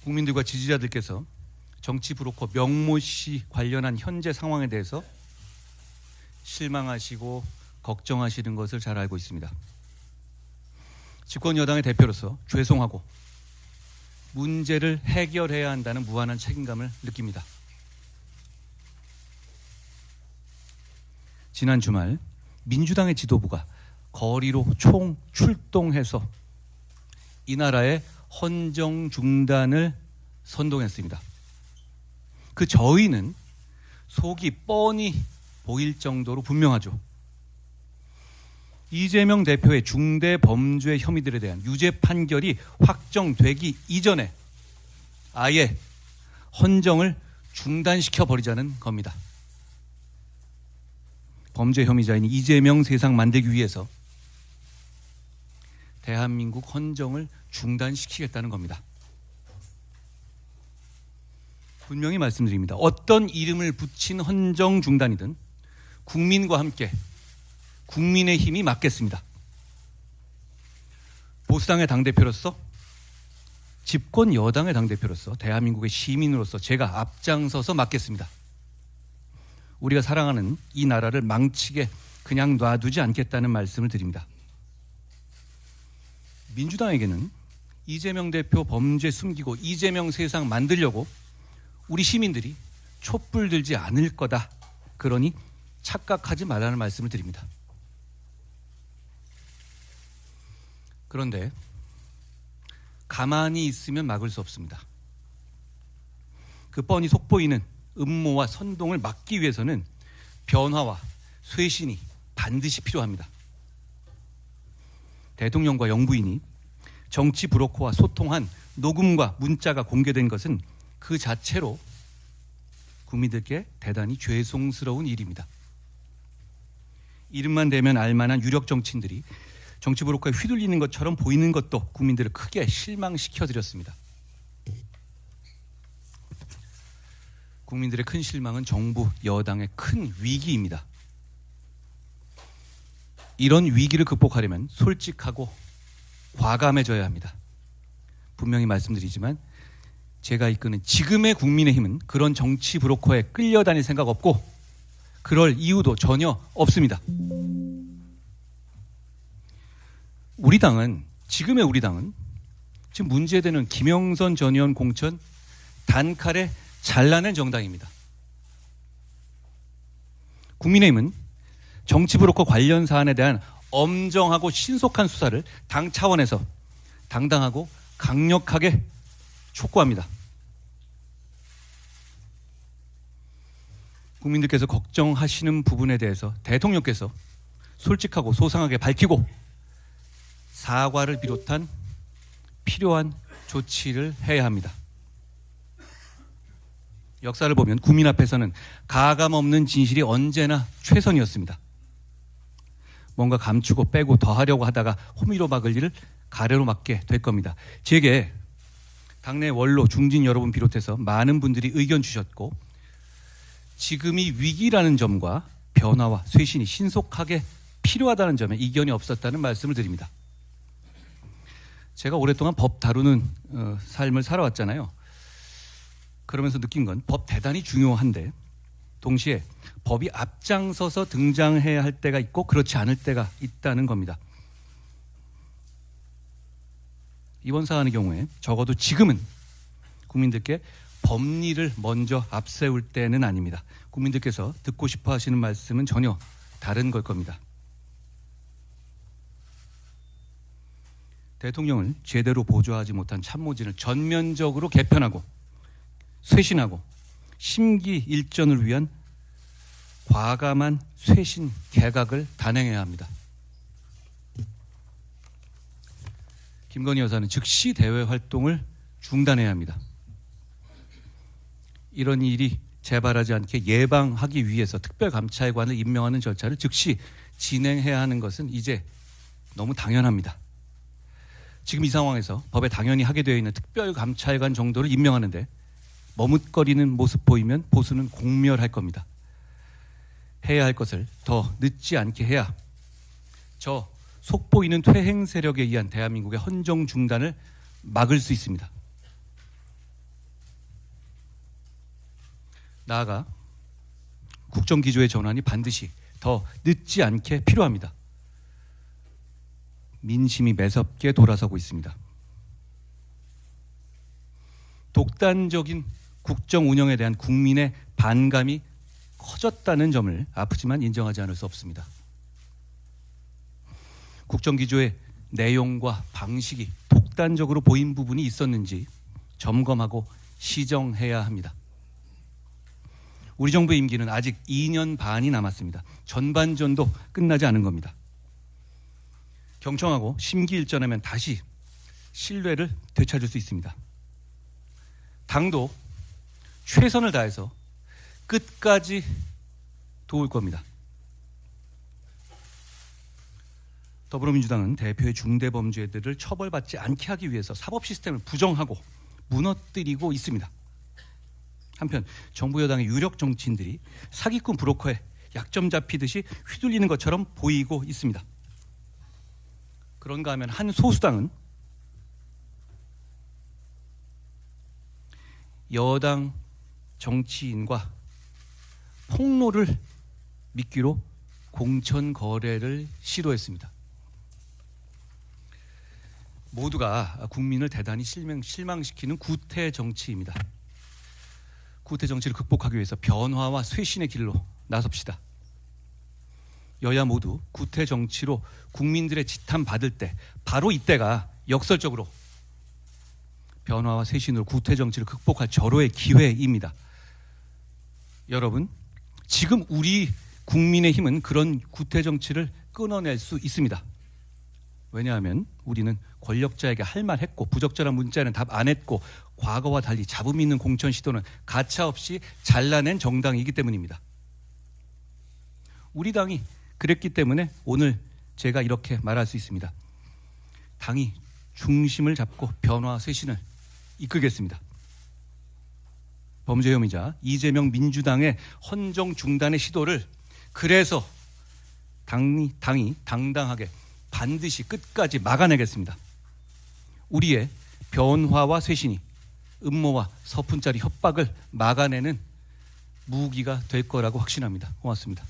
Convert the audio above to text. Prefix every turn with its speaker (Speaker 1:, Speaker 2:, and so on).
Speaker 1: 국민들과 지지자들께서 정치 브로커 명모 씨 관련한 현재 상황에 대해서 실망하시고 걱정하시는 것을 잘 알고 있습니다. 집권 여당의 대표로서 죄송하고 문제를 해결해야 한다는 무한한 책임감을 느낍니다. 지난 주말 민주당의 지도부가 거리로 총 출동해서 이 나라의 헌정 중단을 선동했습니다. 그 저희는 속이 뻔히 보일 정도로 분명하죠. 이재명 대표의 중대 범죄 혐의들에 대한 유죄 판결이 확정되기 이전에 아예 헌정을 중단시켜 버리자는 겁니다. 범죄 혐의자인 이재명 세상 만들기 위해서 대한민국 헌정을 중단시키겠다는 겁니다. 분명히 말씀드립니다. 어떤 이름을 붙인 헌정 중단이든 국민과 함께 국민의 힘이 맡겠습니다. 보수당의 당대표로서, 집권 여당의 당대표로서, 대한민국의 시민으로서 제가 앞장서서 맡겠습니다. 우리가 사랑하는 이 나라를 망치게 그냥 놔두지 않겠다는 말씀을 드립니다. 민주당에게는 이재명 대표 범죄 숨기고 이재명 세상 만들려고 우리 시민들이 촛불 들지 않을 거다. 그러니 착각하지 말라는 말씀을 드립니다. 그런데 가만히 있으면 막을 수 없습니다. 그 뻔히 속보이는 음모와 선동을 막기 위해서는 변화와 쇄신이 반드시 필요합니다. 대통령과 영부인이 정치 브로커와 소통한 녹음과 문자가 공개된 것은 그 자체로 국민들께 대단히 죄송스러운 일입니다. 이름만 대면 알만한 유력 정치인들이 정치 브로커에 휘둘리는 것처럼 보이는 것도 국민들을 크게 실망시켜드렸습니다. 국민들의 큰 실망은 정부, 여당의 큰 위기입니다. 이런 위기를 극복하려면 솔직하고 과감해져야 합니다. 분명히 말씀드리지만 제가 이끄는 지금의 국민의힘은 그런 정치 브로커에 끌려다닐 생각 없고 그럴 이유도 전혀 없습니다. 지금의 우리 당은 지금 문제되는 김영선 전 의원 공천 단칼에 잘라낸 정당입니다. 국민의힘은 정치 브로커 관련 사안에 대한 엄정하고 신속한 수사를 당 차원에서 당당하고 강력하게 촉구합니다. 국민들께서 걱정하시는 부분에 대해서 대통령께서 솔직하고 소상하게 밝히고 사과를 비롯한 필요한 조치를 해야 합니다. 역사를 보면 국민 앞에서는 가감 없는 진실이 언제나 최선이었습니다. 뭔가 감추고 빼고 더하려고 하다가 호미로 막을 일을 가래로 막게 될 겁니다. 제게 당내 원로 중진 여러분 비롯해서 많은 분들이 의견 주셨고 지금이 위기라는 점과 변화와 쇄신이 신속하게 필요하다는 점에 이견이 없었다는 말씀을 드립니다. 제가 오랫동안 법 다루는 삶을 살아왔잖아요. 그러면서 느낀 건 법 대단히 중요한데 동시에 법이 앞장서서 등장해야 할 때가 있고 그렇지 않을 때가 있다는 겁니다. 이번 사안의 경우에 적어도 지금은 국민들께 법리를 먼저 앞세울 때는 아닙니다. 국민들께서 듣고 싶어 하시는 말씀은 전혀 다른 걸 겁니다. 대통령을 제대로 보좌하지 못한 참모진을 전면적으로 개편하고 쇄신하고 심기일전을 위한 과감한 쇄신 개각을 단행해야 합니다. 김건희 여사는 즉시 대외 활동을 중단해야 합니다. 이런 일이 재발하지 않게 예방하기 위해서 특별감찰관을 임명하는 절차를 즉시 진행해야 하는 것은 이제 너무 당연합니다. 지금 이 상황에서 법에 당연히 하게 되어 있는 특별감찰관 정도를 임명하는데 머뭇거리는 모습 보이면 보수는 공멸할 겁니다. 해야 할 것을 더 늦지 않게 해야 저 속보이는 퇴행 세력에 의한 대한민국의 헌정 중단을 막을 수 있습니다. 나아가 국정기조의 전환이 반드시 더 늦지 않게 필요합니다. 민심이 매섭게 돌아서고 있습니다. 독단적인 국정 운영에 대한 국민의 반감이 커졌다는 점을 아프지만 인정하지 않을 수 없습니다. 국정기조의 내용과 방식이 독단적으로 보인 부분이 있었는지 점검하고 시정해야 합니다. 우리 정부의 임기는 아직 2년 반이 남았습니다. 전반전도 끝나지 않은 겁니다. 경청하고 심기일전하면 다시 신뢰를 되찾을 수 있습니다. 당도 최선을 다해서 끝까지 도울 겁니다. 더불어민주당은 대표의 중대범죄들을 처벌받지 않게 하기 위해서 사법 시스템을 부정하고 무너뜨리고 있습니다. 한편 정부 여당의 유력 정치인들이 사기꾼 브로커에 약점 잡히듯이 휘둘리는 것처럼 보이고 있습니다. 그런가 하면 한 소수당은 여당 정치인과 폭로를 미끼로 공천 거래를 시도했습니다. 모두가 국민을 대단히 실망시키는 구태 정치입니다. 구태 정치를 극복하기 위해서 변화와 쇄신의 길로 나섭시다. 여야 모두 구태 정치로 국민들의 지탄 받을 때 바로 이때가 역설적으로 변화와 쇄신으로 구태 정치를 극복할 절호의 기회입니다. 여러분, 지금 우리 국민의힘은 그런 구태 정치를 끊어낼 수 있습니다. 왜냐하면 우리는 권력자에게 할 말 했고 부적절한 문자는 답 안 했고 과거와 달리 잡음 있는 공천 시도는 가차없이 잘라낸 정당이기 때문입니다. 우리 당이 그랬기 때문에 오늘 제가 이렇게 말할 수 있습니다. 당이 중심을 잡고 변화 쇄신을 이끌겠습니다. 범죄 혐의자 이재명 민주당의 헌정 중단의 시도를 그래서 당이 당당하게 반드시 끝까지 막아내겠습니다. 우리의 변화와 쇄신이 음모와 서푼짜리 협박을 막아내는 무기가 될 거라고 확신합니다. 고맙습니다.